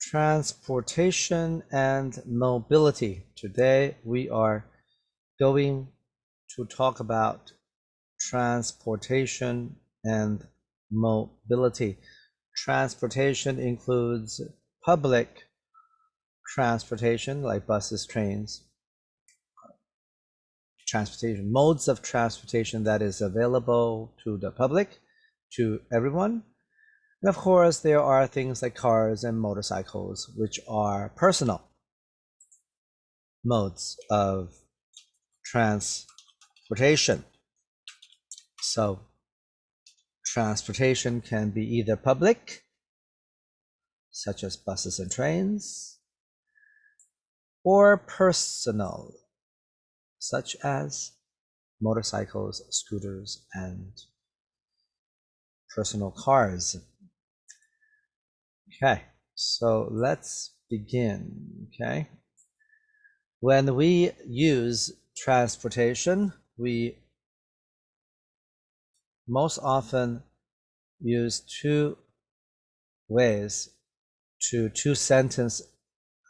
transportation and mobility. Today we are going to talk about transportation and mobility. Transportation includes public transportation like buses, trains, transportation, modes of transportation that is available to the public, to everyone. And of course, there are things like cars and motorcycles, which are personal modes of transportation. So transportation can be either public, such as buses and trains, or personal, such as motorcycles, scooters, and personal cars. Okay, so let's begin, okay? When we use transportation, we most often use two ways to two sentence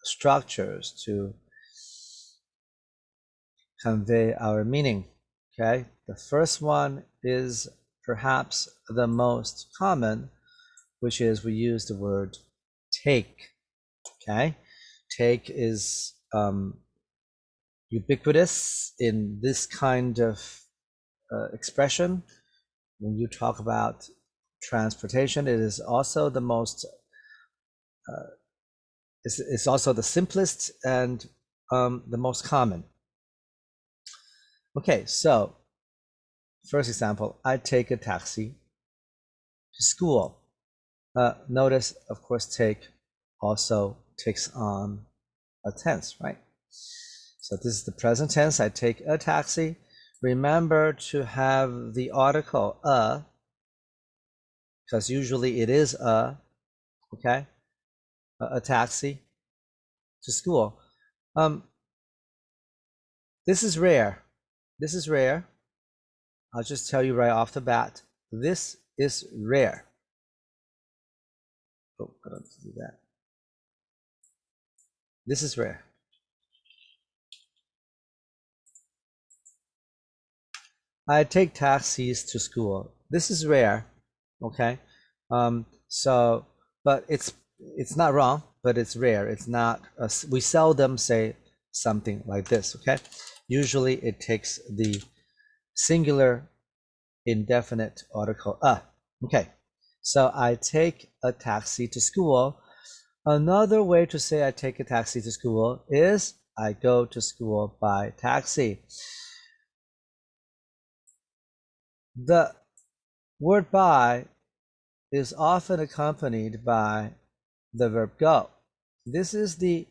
structures to convey our meaning, okay? The first one is perhaps the most common, which is we use the word take, okay? Take is ubiquitous in this kind of expression. When you talk about transportation, it is also the most, it's also the simplest and the most common. Okay, so first example, I take a taxi to school. Notice, of course, take also takes on a tense, right? So this is the present tense. I take a taxi. Remember to have the article a, because usually it is a, okay, a taxi to school. This is rare. This is rare. I'll just tell you right off the bat. This is rare. Oh, I don't do that. This is rare. I take taxis to school. This is rare, okay? So, but it's not wrong, but it's rare. It's not, we seldom say something like this, okay? Usually it takes the singular indefinite article a. Okay, so I take a taxi to school. Another way to say I take a taxi to school is I go to school by taxi. The word by is often accompanied by the verb go. This is the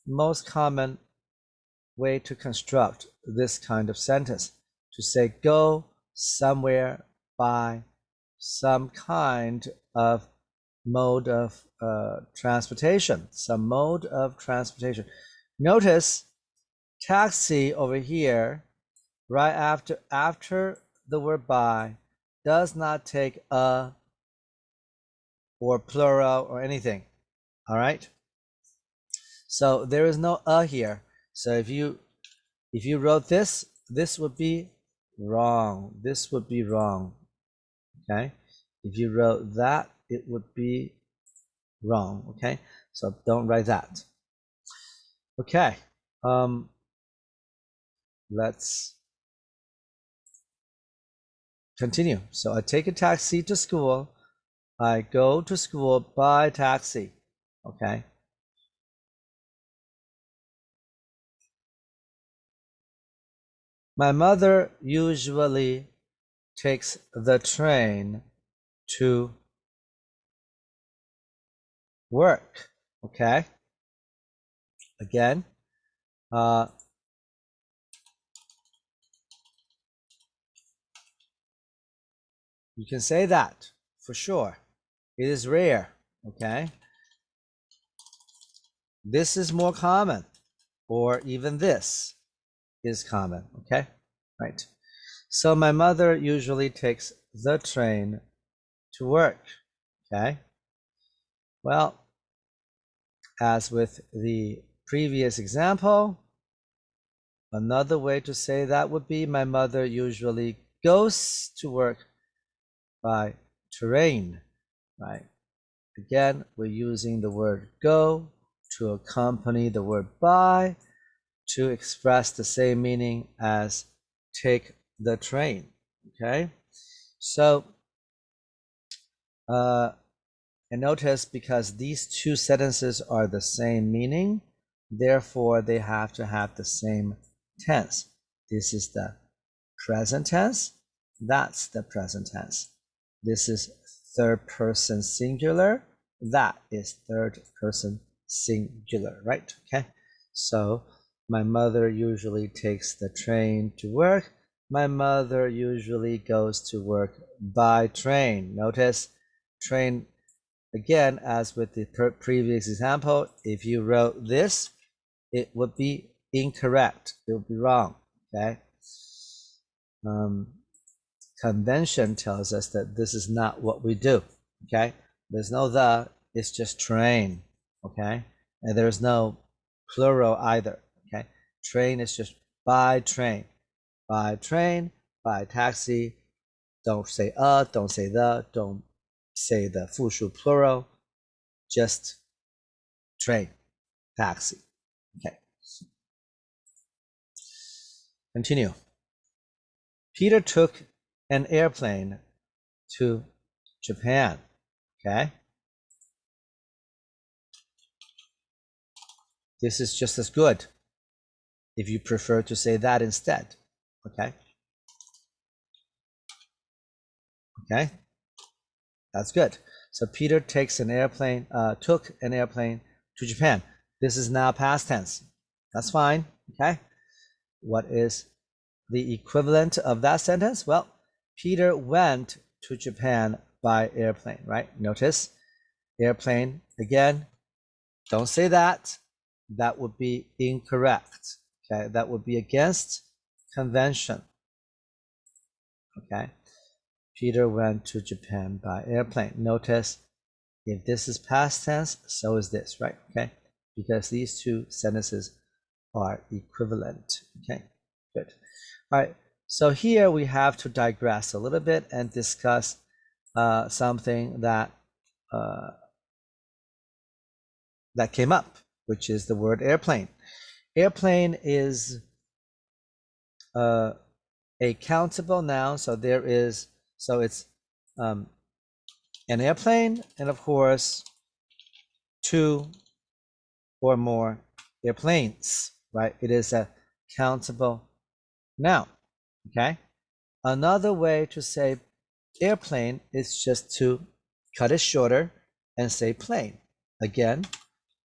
most common way to construct this kind of sentence, to say go somewhere by some kind of mode of transportation, some mode of transportation. Notice taxi over here, right after the word by, does not take a or plural or anything. All right, so there is no a here. So if you wrote this would be wrong. This would be wrong. Okay, if you wrote that, it would be wrong. Okay, so don't write that. Okay, let's continue. So I take a taxi to school. I go to school by taxi. Okay, my mother usually takes the train to work. Okay, again, you can say that for sure. It is rare. Okay, this is more common, or even this is common. Okay, right. So my mother usually takes the train to work. Okay, well, as with the previous example, another way to say that would be my mother usually goes to work by train, right? Again, we're using the word go to accompany the word by to express the same meaning as take the train, okay? So, and notice because these two sentences are the same meaning, therefore they have to have the same tense. This is the present tense, that's the present tense. This is third person singular, that is third person singular, right? Okay, so my mother usually takes the train to work. My mother usually goes to work by train. Notice train, again, as with the previous example, if you wrote this, it would be incorrect. It would be wrong, okay? Convention tells us that this is not what we do, okay? There's no the, it's just train, okay? And there's no plural either, okay? Train is just by train, by taxi. Don't say don't say the, don't say the 复数 plural, just train, taxi, okay? Continue. Peter took an airplane to Japan, okay? This is just as good if you prefer to say that instead, okay? Okay, that's good. So Peter takes an airplane, took an airplane to Japan. This is now past tense. That's fine, okay? What is the equivalent of that sentence? Well, Peter went to Japan by airplane, right? Notice airplane, again, don't say that. That would be incorrect, okay? That would be against convention, okay? Peter went to Japan by airplane. Notice if this is past tense, so is this, right? Okay, because these two sentences are equivalent. Okay, good. All right, so here we have to digress a little bit and discuss something that that came up, which is the word airplane. Airplane is a countable noun, so it's an airplane, and of course, two or more airplanes, right? It is a countable noun, okay? Another way to say airplane is just to cut it shorter and say plane. Again,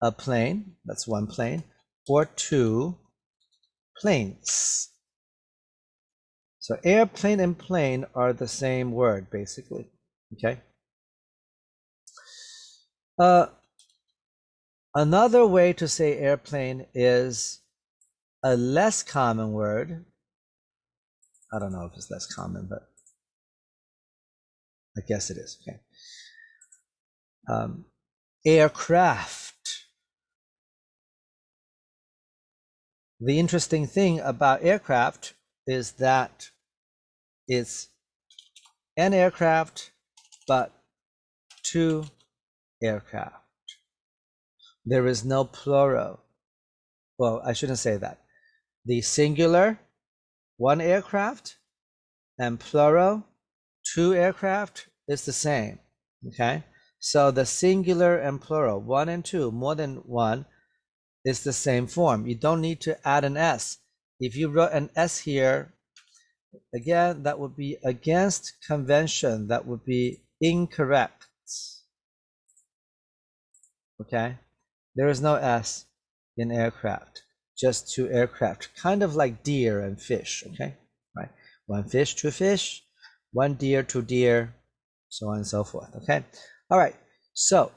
a plane, that's one plane, or two planes. So airplane and plane are the same word, basically, okay? Another way to say airplane is a less common word. I don't know if it's less common, but I guess it is, okay? Aircraft. The interesting thing about aircraft is that it's an aircraft, but two aircraft. There is no plural. Well, I shouldn't say that. The singular, one aircraft, and plural, two aircraft, is the same, okay? So the singular and plural, one and two, more than one, is the same form. You don't need to add an S. If you wrote an S here, again, that would be against convention. That would be incorrect. Okay? There is no S in aircraft, just two aircraft, kind of like deer and fish, okay? Right? One fish, two fish, one deer, two deer, so on and so forth, okay? All right, so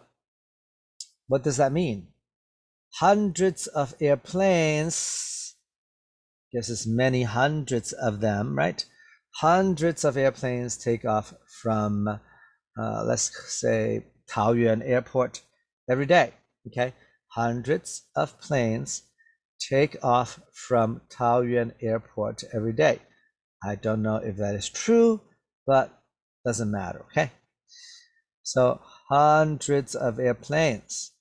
what does that mean? Hundreds of airplanes, guess it's many hundreds of them, right? Hundreds of airplanes take off from, let's say, Taoyuan Airport every day, okay? hundreds of planes take off from Taoyuan Airport every day. I don't know if that is true, but doesn't matter, okay? So hundreds of airplanes.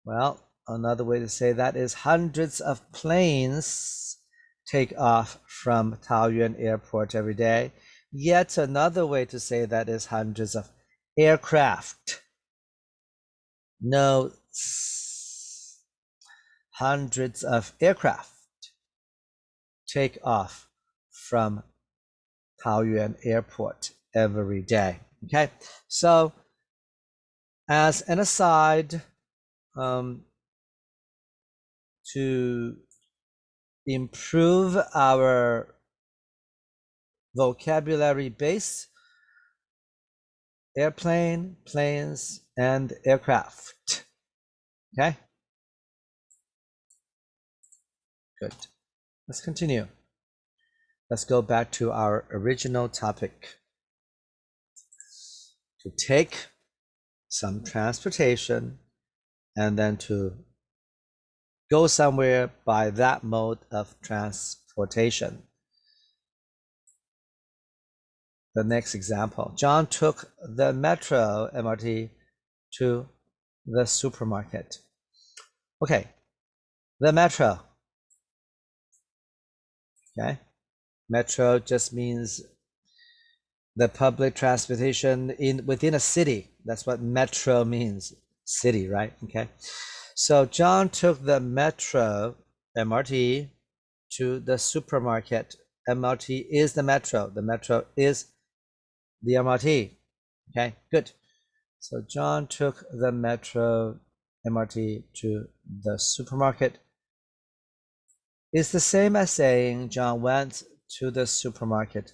Well, another way to say that is hundreds of planes take off from Taoyuan Airport every day. Yet another way to say that is hundreds of aircraft. No, hundreds of aircraft take off from Taoyuan Airport every day. Okay, so as an aside, to improve our vocabulary base, airplane, planes, and aircraft. Okay, good. Let's continue. Let's go back to our original topic. To take some transportation and then to go somewhere by that mode of transportation. The next example, John took the metro MRT to the supermarket. Okay, the metro. Okay, metro just means the public transportation within a city. That's what metro means, city, right? Okay, so John took the metro MRT to the supermarket. MRT is the metro. The metro is the MRT. Okay, good. So John took the metro MRT to the supermarket. It's the same as saying John went to the supermarket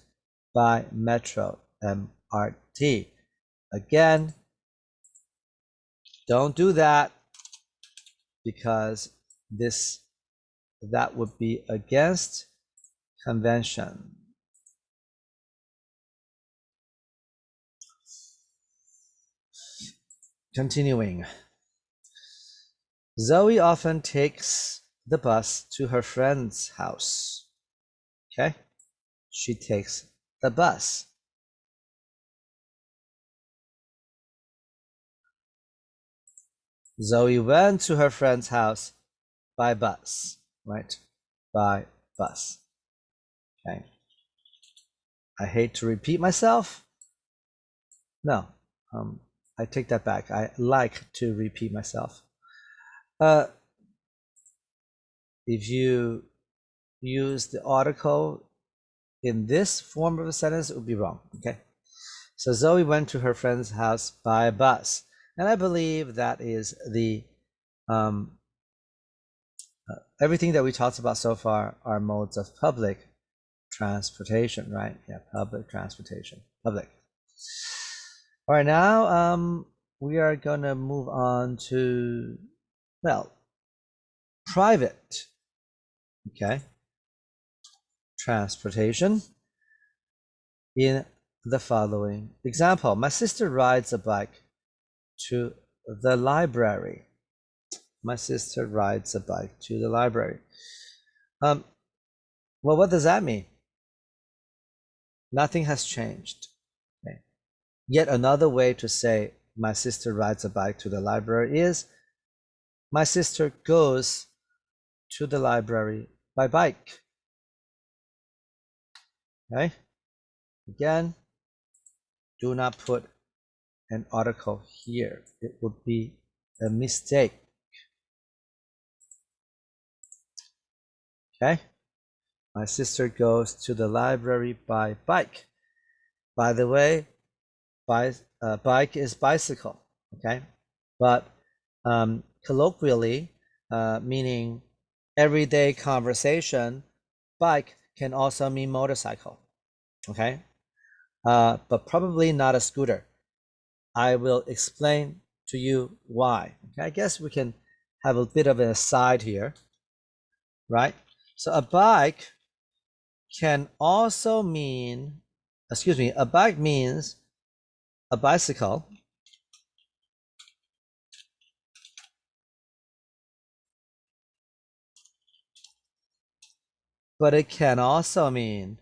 by metro MRT. Again, don't do that because that would be against convention. Continuing. Zoe often takes the bus to her friend's house. Okay, she takes the bus. Zoe went to her friend's house by bus, right? By bus. Okay. I hate to repeat myself. No, I take that back. I like to repeat myself. If you use the article in this form of a sentence, it would be wrong, okay? So Zoe went to her friend's house by bus. And I believe that is the, everything that we talked about so far are modes of public transportation, right? Yeah, public transportation, public. All right, now we are gonna move on to, well, private, okay? Transportation in the following example. My sister rides a bike to the library. My sister rides a bike to the library. Well, what does that mean? Nothing has changed. Okay. Yet another way to say my sister rides a bike to the library is my sister goes to the library by bike. Okay. Again, do not put an article here. It would be a mistake. Okay. My sister goes to the library by bike. By the way, bike is bicycle, okay? But colloquially, meaning everyday conversation, bike can also mean motorcycle, okay? But probably not a scooter. I will explain to you why. Okay? I guess we can have a bit of an aside here, right? So a bike can also mean, a bike means a bicycle but it can also mean,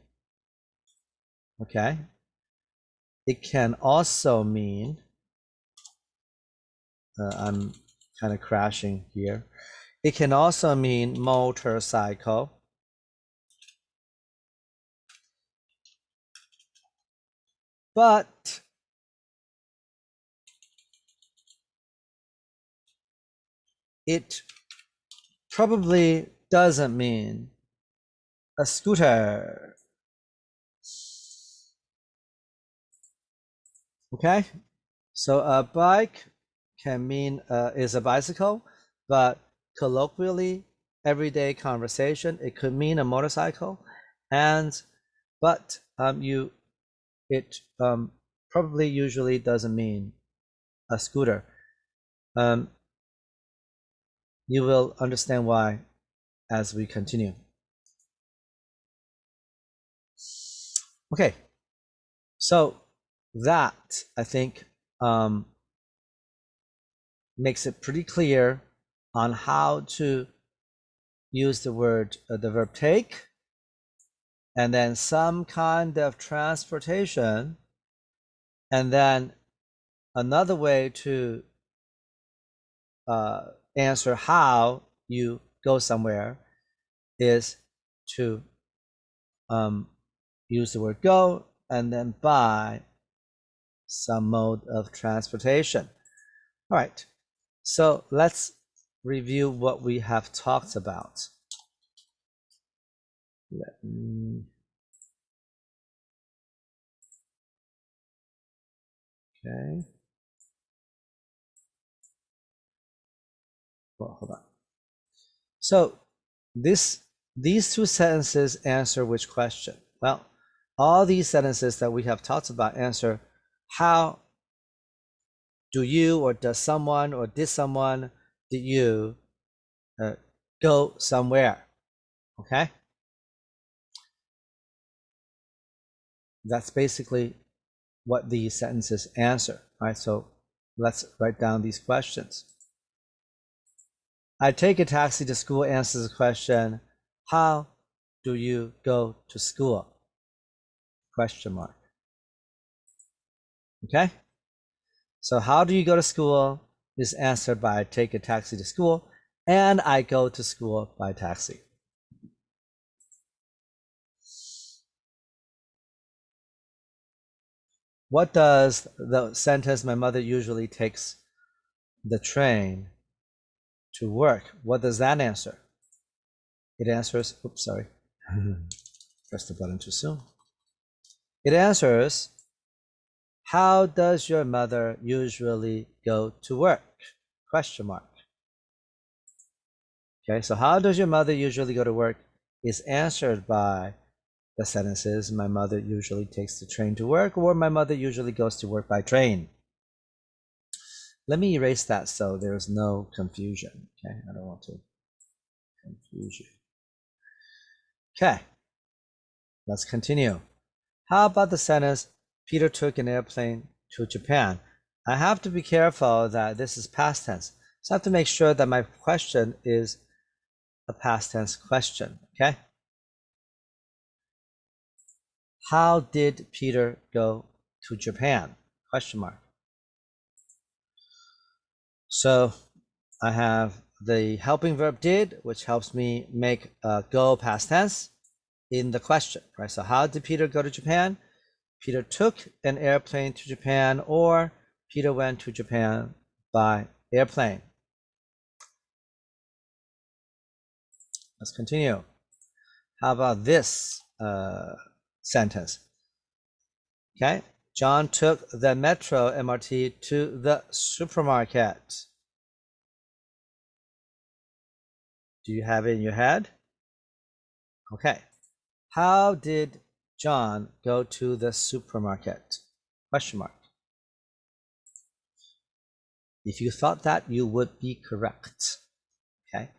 okay, it can also mean, I'm kind of crashing here. It can also mean motorcycle. But it probably doesn't mean a scooter. Okay, so a bike can mean is a bicycle, but colloquially, everyday conversation, it could mean a motorcycle, and but it probably usually doesn't mean a scooter. You will understand why as we continue. Okay, so that I think makes it pretty clear on how to use the word, the verb take, and then some kind of transportation, and then another way to answer how you go somewhere is to use the word go and then by some mode of transportation. All right, so let's review what we have talked about. Let me, okay. Well, hold on. So these two sentences answer which question? Well, all these sentences that we have talked about answer how do you or does someone or did someone, did you go somewhere? Okay, that's basically what these sentences answer. All right, so let's write down these questions. I take a taxi to school answers the question, how do you go to school? Question mark. Okay, so how do you go to school is answered by I take a taxi to school, and I go to school by taxi. What does the sentence my mother usually takes the train to work, what does that answer? It answers, oops, sorry, pressed the button too soon. It answers, how does your mother usually go to work? Question mark. Okay, so how does your mother usually go to work is answered by the sentences, my mother usually takes the train to work, or my mother usually goes to work by train. Let me erase that so there's no confusion. Okay, I don't want to confuse you. Okay, let's continue. How about the sentence, Peter took an airplane to Japan? I have to be careful that this is past tense. So I have to make sure that my question is a past tense question, okay? How did Peter go to Japan? Question mark. So I have the helping verb did, which helps me make go past tense in the question, right? So how did Peter go to Japan? Peter took an airplane to Japan, or Peter went to Japan by airplane. Let's continue. How about this sentence? Okay, John took the metro MRT to the supermarket. Do you have it in your head? Okay. How did John go to the supermarket? Question mark. If you thought that, you would be correct. Okay.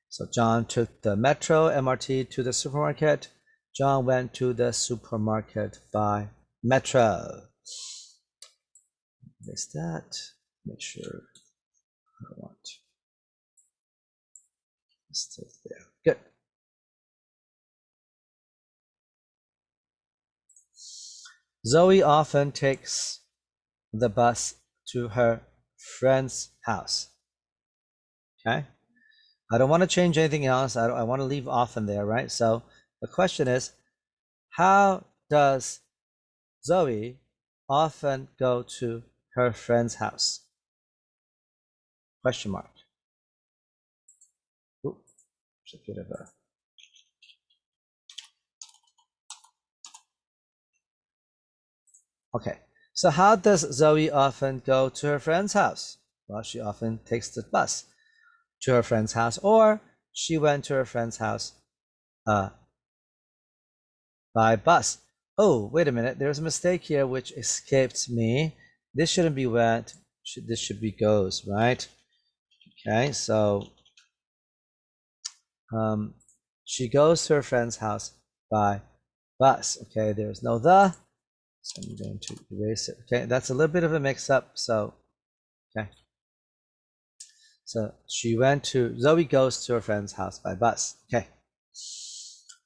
So John took the metro MRT to the supermarket. John went to the supermarket by metro. Erase that. Make sure I don't want. Stay there. Good. Zoe often takes the bus to her friend's house. Okay. I don't want to change anything else. I want to leave often there, right? So the question is, how does Zoe often go to her friend's house? Question mark. Ooh, it's a bit of a... Okay, so how does Zoe often go to her friend's house? Well, she often takes the bus to her friend's house, or she went to her friend's house by bus. Oh, wait a minute. There's a mistake here which escaped me. This shouldn't be went. This should be goes, right? Okay, so she goes to her friend's house by bus. Okay, there's no the, so I'm going to erase it. Okay, that's a little bit of a mix-up. So, okay. So Zoe goes to her friend's house by bus. Okay.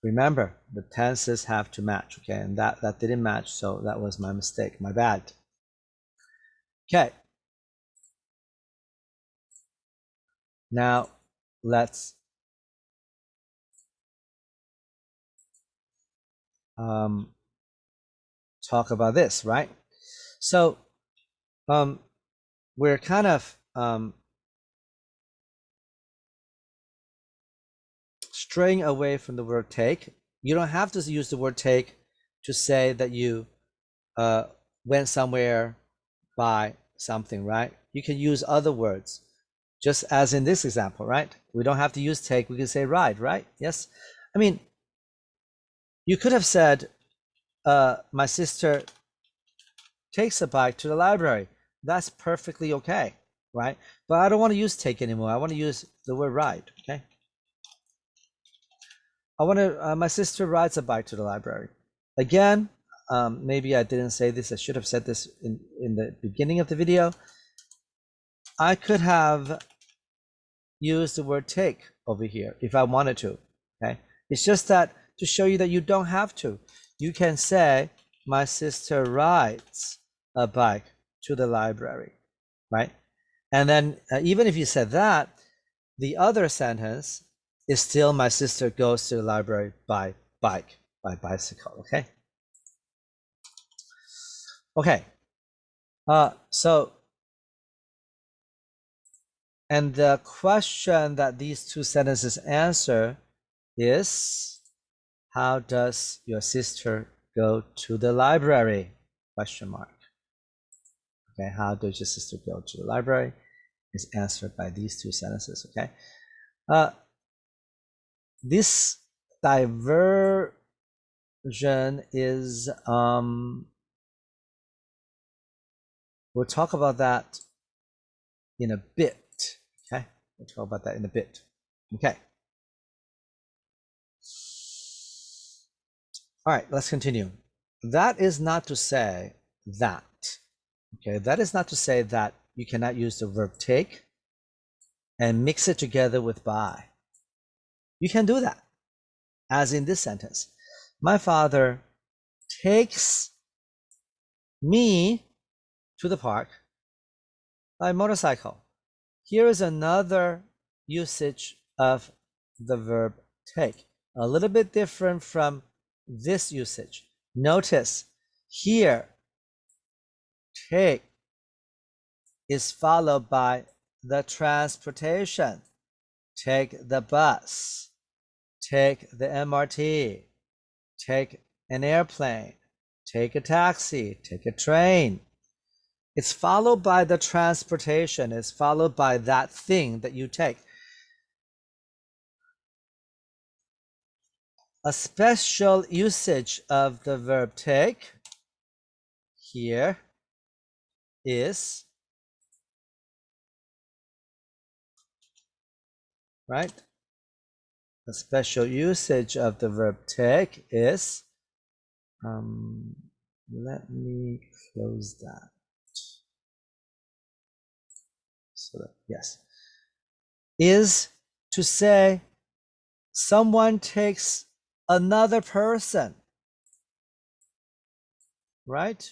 Remember, the tenses have to match. Okay, and that didn't match, so that was my mistake. My bad. Okay. Now let's talk about this, right? So we're kind of straying away from the word take. You don't have to use the word take to say that you went somewhere by something, right? You can use other words, just as in this example, right? We don't have to use take, we can say ride, right? Yes. I mean, you could have said, my sister takes a bike to the library. That's perfectly okay, right? But I don't want to use take anymore. I want to use the word ride, okay? I want to, my sister rides a bike to the library. Again, maybe I didn't say this. I should have said this in the beginning of the video. I could have used the word take over here if I wanted to, okay? It's just that to show you that you don't have to. You can say, my sister rides a bike to the library, right? And then even if you said that, the other sentence is still, my sister goes to the library by bike, by bicycle, okay? Okay, so, and the question that these two sentences answer is, how does your sister go to the library? Question mark. Okay, how does your sister go to the library is answered by these two sentences, okay? This diversion is, we'll talk about that in a bit, okay? We'll talk about that in a bit, okay? All right, let's continue. That is not to say that, okay? That is not to say that you cannot use the verb take and mix it together with by. You can do that, as in this sentence. My father takes me to the park by motorcycle. Here is another usage of the verb take, a little bit different from this usage. Notice here, take is followed by the transportation. Take the bus, take the MRT, take an airplane, take a taxi, take a train. It's followed by the transportation. It's followed by that thing that you take. A special usage of the verb take here is, right? A special usage of the verb take is, let me close that. So that, yes, is to say someone takes another person, right?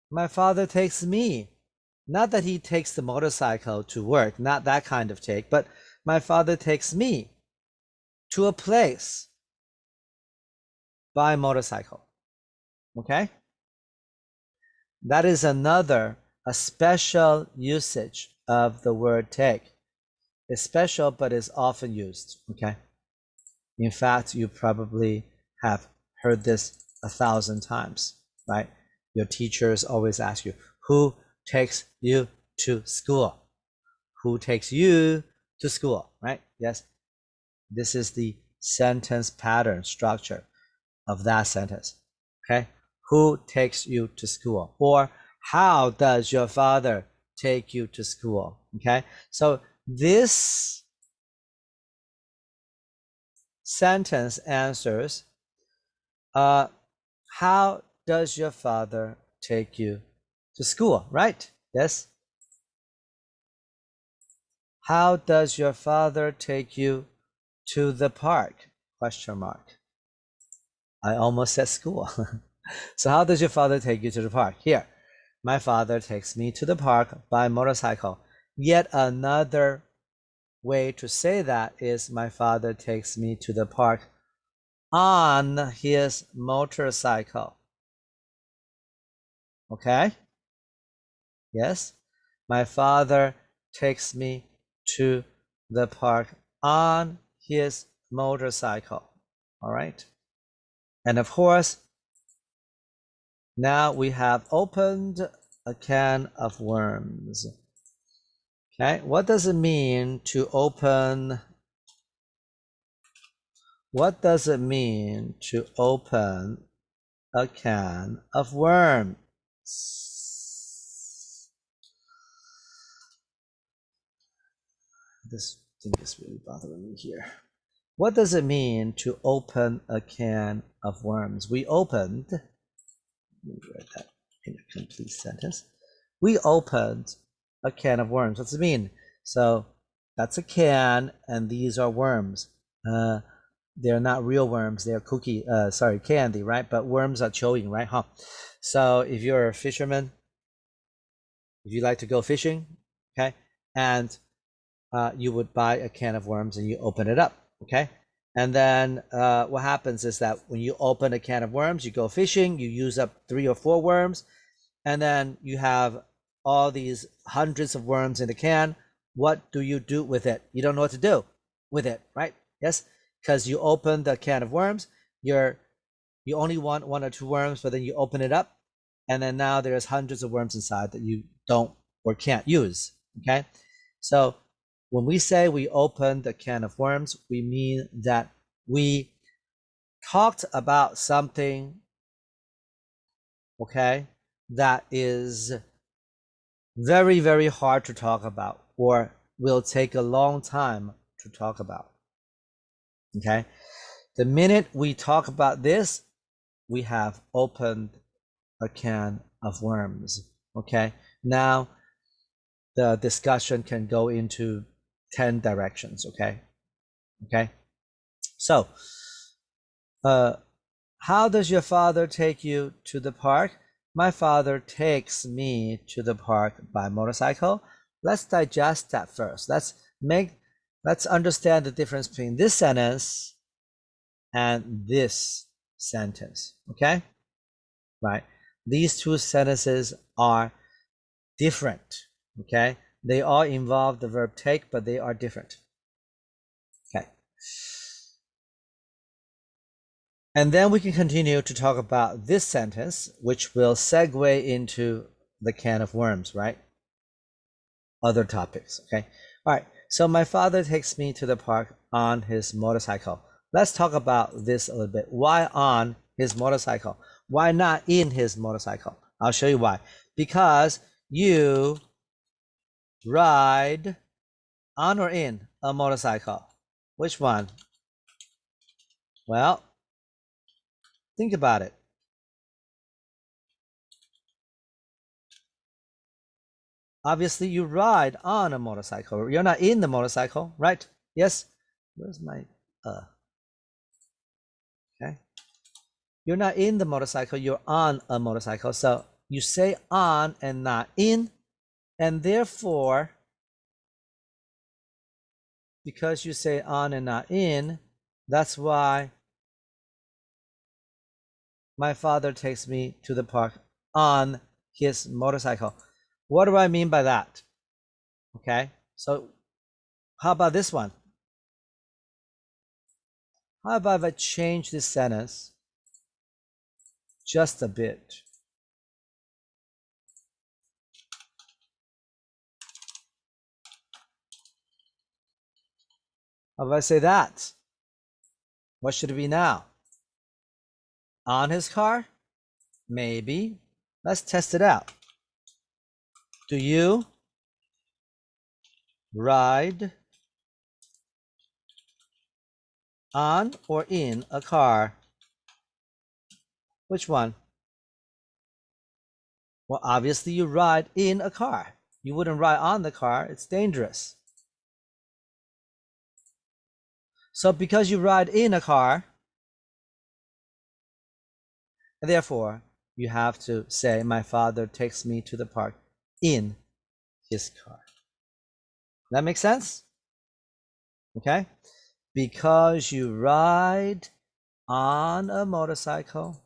My father takes me. Not that he takes the motorcycle to work, not that kind of take, but my father takes me to a place by motorcycle. Okay? That is a special usage of the word take. It's special, but is often used. Okay? In fact, you probably have heard this 1,000 times, right? Your teachers always ask you, who takes you to school? Who takes you to school, right? Yes. This is the sentence pattern structure of that sentence. Okay. Who takes you to school? Or how does your father take you to school? Okay. So this sentence answers, how does your father take you to school? Right? Yes. How does your father take you to the park? Question mark. I almost said school. So how does your father take you to the park? Here, my father takes me to the park by motorcycle. Yet another way to say that is my father takes me to the park on his motorcycle. Okay? Yes? My father takes me to the park on his motorcycle. All right? And of course, now we have opened a can of worms. Okay, what does it mean to open? What does it mean to open a can of worms? This thing is really bothering me here. What does it mean to open a can of worms? We opened, let me write that in a complete sentence. We opened a can of worms. What's it mean? So that's a can, and these are worms. They're not real worms. They're candy, right? But worms are chewing, right? Huh? So if you're a fisherman, if you like to go fishing, okay, and you would buy a can of worms and you open it up, okay? And then what happens is that when you open a can of worms, you go fishing, you use up 3 or 4 worms, and then you have all these hundreds of worms in the can. What do you do with it? You don't know what to do with it, right? Yes, because you open the can of worms, you only want 1 or 2 worms, but then you open it up, and then now there's hundreds of worms inside that you don't or can't use. Okay, so when we say we opened a can of worms, we mean that we talked about something, okay, that is very, very hard to talk about or will take a long time to talk about. Okay, the minute we talk about this, we have opened a can of worms. Okay, now the discussion can go into 10 directions. Okay, so how does your father take you to the park? My father takes me to the park by motorcycle. Let's digest that first. Let's understand the difference between this sentence and this sentence. Okay, right? These 2 sentences are different. Okay, they all involve the verb take, but they are different. Okay, and then we can continue to talk about this sentence, which will segue into the can of worms, right? Other topics. Okay, all right, so my father takes me to the park on his motorcycle. Let's talk about this a little bit. Why on his motorcycle? Why not in his motorcycle? I'll show you why. Because you ride on or in a motorcycle. Which one? Well, think about it. Obviously, you ride on a motorcycle. You're not in the motorcycle, right? Yes? Where's my Okay. You're not in the motorcycle, you're on a motorcycle. So you say on and not in, and therefore, because you say on and not in, that's why my father takes me to the park on his motorcycle. What do I mean by that? Okay, so how about this one? How about if I change this sentence just a bit? How about I say that? What should it be now? On his car? Maybe. Let's test it out. Do you ride on or in a car? Which one? Well, obviously you ride in a car. You wouldn't ride on the car. It's dangerous. So because you ride in a car, therefore you have to say, my father takes me to the park in his car. That makes sense? Okay? Because you ride on a motorcycle,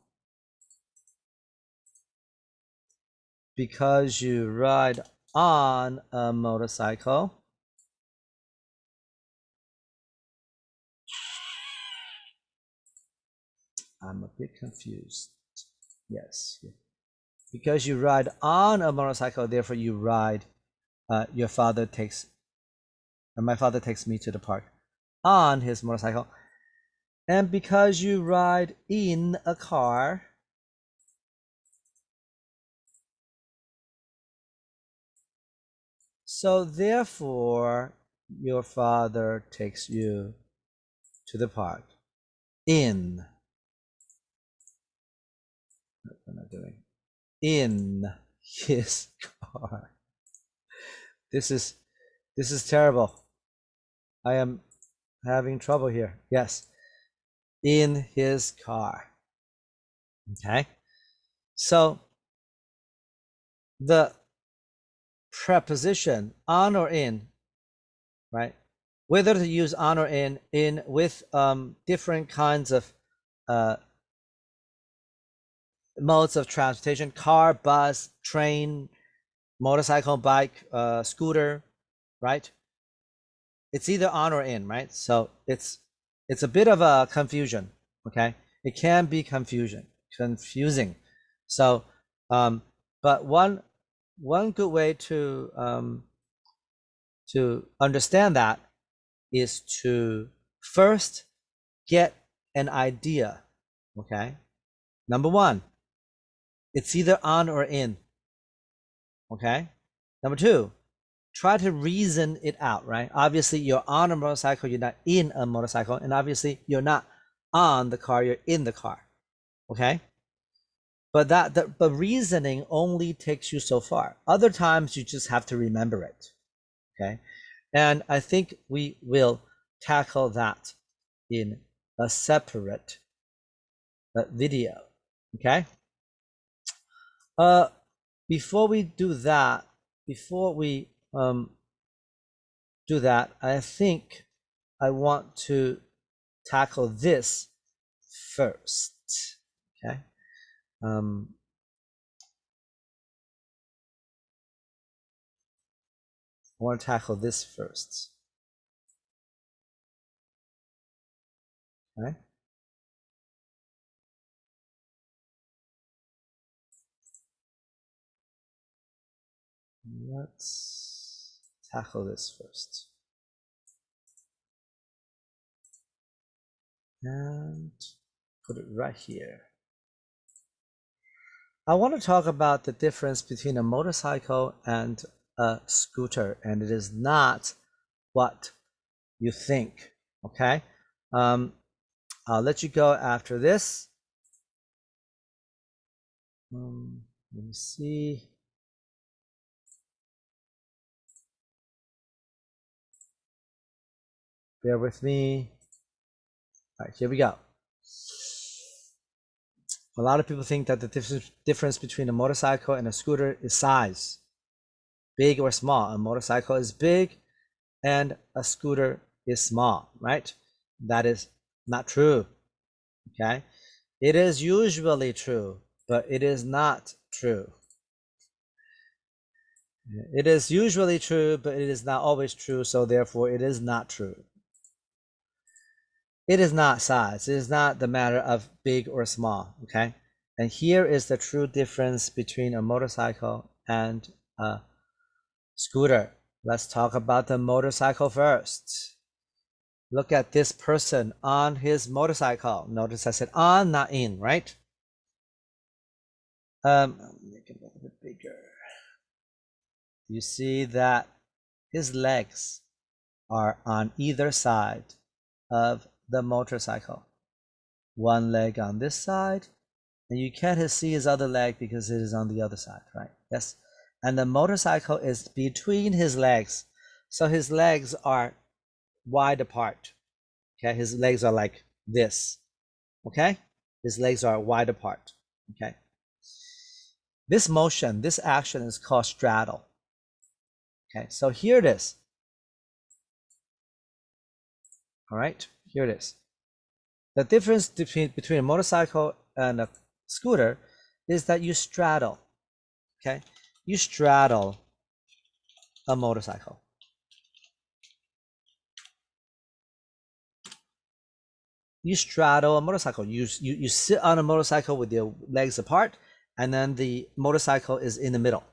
because you ride on a motorcycle, I'm a bit confused. Yes. Because you ride on a motorcycle, therefore you ride, your father takes, or my father takes me to the park on his motorcycle. And because you ride in a car, so therefore your father takes you to the park in, what am I doing? In his car. This is terrible. I am having trouble here. Yes. In his car. Okay. So the preposition on or in, right? Whether to use on or in with different kinds of modes of transportation: car, bus, train, motorcycle, bike, scooter, right? It's either on or in, right? So it's a bit of a confusion. Okay, it can be confusing. So but one good way to understand that is to first get an idea. Okay, number one, it's either on or in. Okay, number two, try to reason it out, right? Obviously you're on a motorcycle, you're not in a motorcycle, and obviously you're not on the car, you're in the car. Okay, but the reasoning only takes you so far. Other times you just have to remember it. Okay, and I think we will tackle that in a separate video. Okay, before we do that, I think I want to tackle this first. Okay, I want to tackle this first. Okay, let's tackle this first. And put it right here. I want to talk about the difference between a motorcycle and a scooter, and it is not what you think. Okay, I'll let you go after this. Let me see. Bear with me. All right, here we go. A lot of people think that the difference between a motorcycle and a scooter is size, big or small. A motorcycle is big and a scooter is small, right? That is not true, okay? It is usually true, but it is not true. It is usually true, but it is not always true, so therefore it is not true. It is not size. It is not the matter of big or small, okay? And here is the true difference between a motorcycle and a scooter. Let's talk about the motorcycle first. Look at this person on his motorcycle. Notice I said on, not in, right? Make it a little bit bigger. You see that his legs are on either side of the motorcycle. One leg on this side, and you can't see his other leg because it is on the other side, right? Yes. And the motorcycle is between his legs. So his legs are wide apart. Okay, his legs are like this. Okay, his legs are wide apart. Okay, this motion, this action is called straddle. Okay, so here it is. All right, here it is. The difference between a motorcycle and a scooter is that you straddle. Okay, you straddle a motorcycle. You straddle a motorcycle. You sit on a motorcycle with your legs apart, and then the motorcycle is in the middle.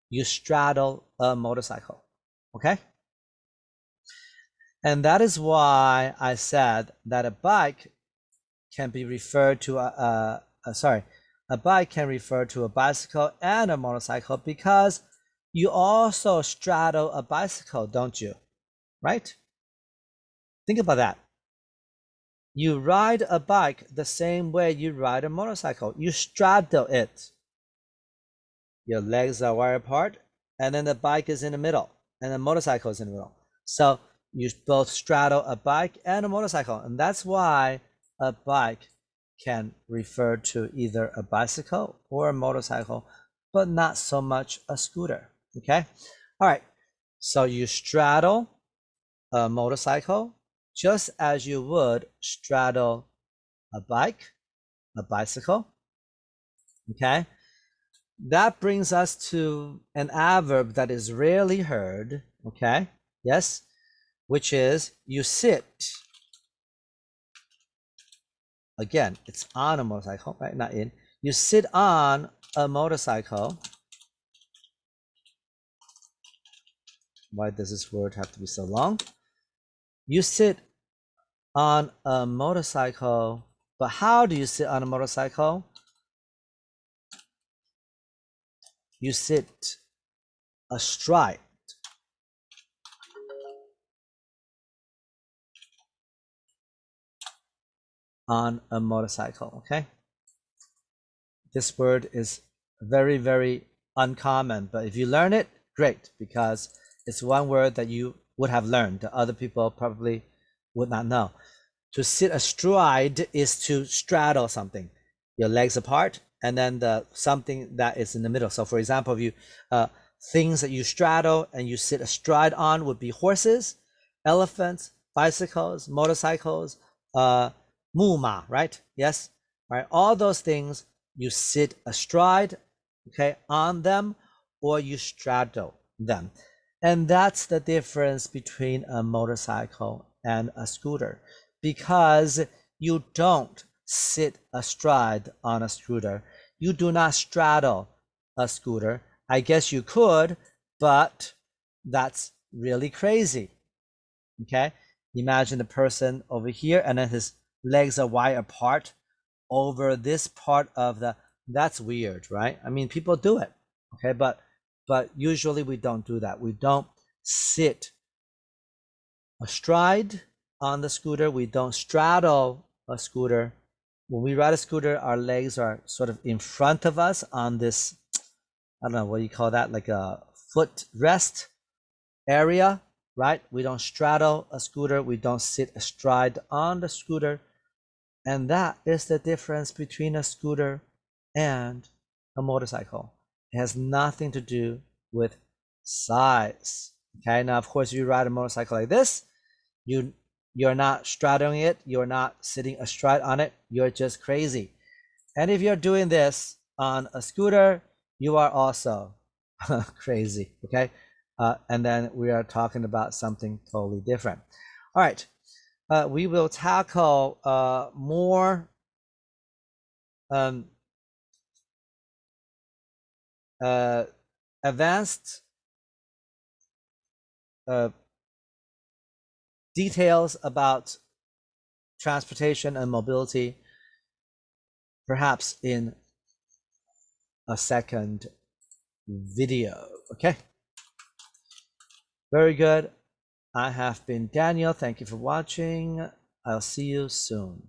You straddle a motorcycle. Okay? And that is why I said that a bike can be referred to a bike can refer to a bicycle and a motorcycle because you also straddle a bicycle, don't you? Right? Think about that. You ride a bike the same way you ride a motorcycle. You straddle it. Your legs are wide apart, and then the bike is in the middle, and the motorcycle is in the middle. So you both straddle a bike and a motorcycle, and that's why a bike can refer to either a bicycle or a motorcycle, but not so much a scooter. Okay? All right. So you straddle a motorcycle just as you would straddle a bike, a bicycle. Okay? That brings us to an adverb that is rarely heard. Okay? Yes? Which is you sit. Again, it's on a motorcycle, right? Not in. You sit on a motorcycle. Why does this word have to be so long? You sit on a motorcycle, but how do you sit on a motorcycle? You sit astride. On a motorcycle, okay? This word is very, very uncommon, but if you learn it, great, because it's one word that you would have learned that other people probably would not know. To sit astride is to straddle something, your legs apart, and then the something that is in the middle. So for example, if you things that you straddle and you sit astride on would be horses, elephants, bicycles, motorcycles, muma, right? Yes, right. All those things you sit astride, okay, on them, or you straddle them, and that's the difference between a motorcycle and a scooter, because you don't sit astride on a scooter. You do not straddle a scooter. I guess you could, but that's really crazy. Okay, imagine the person over here and then his legs are wide apart over this part of the, that's weird, right? I mean, people do it, okay, but usually we don't do that. We don't sit astride on the scooter. We don't straddle a scooter. When we ride a scooter, our legs are sort of in front of us on this, I don't know, what do you call that? Like a foot rest area, right? We don't straddle a scooter. We don't sit astride on the scooter. And that is the difference between a scooter and a motorcycle. It has nothing to do with size. Okay, now of course you ride a motorcycle like this, you're not straddling it, you're not sitting astride on it, you're just crazy. And if you're doing this on a scooter, you are also crazy. Okay, and then we are talking about something totally different. All right, we will tackle more advanced details about transportation and mobility, perhaps in a second video. Okay, very good. I have been Daniel. Thank you for watching. I'll see you soon.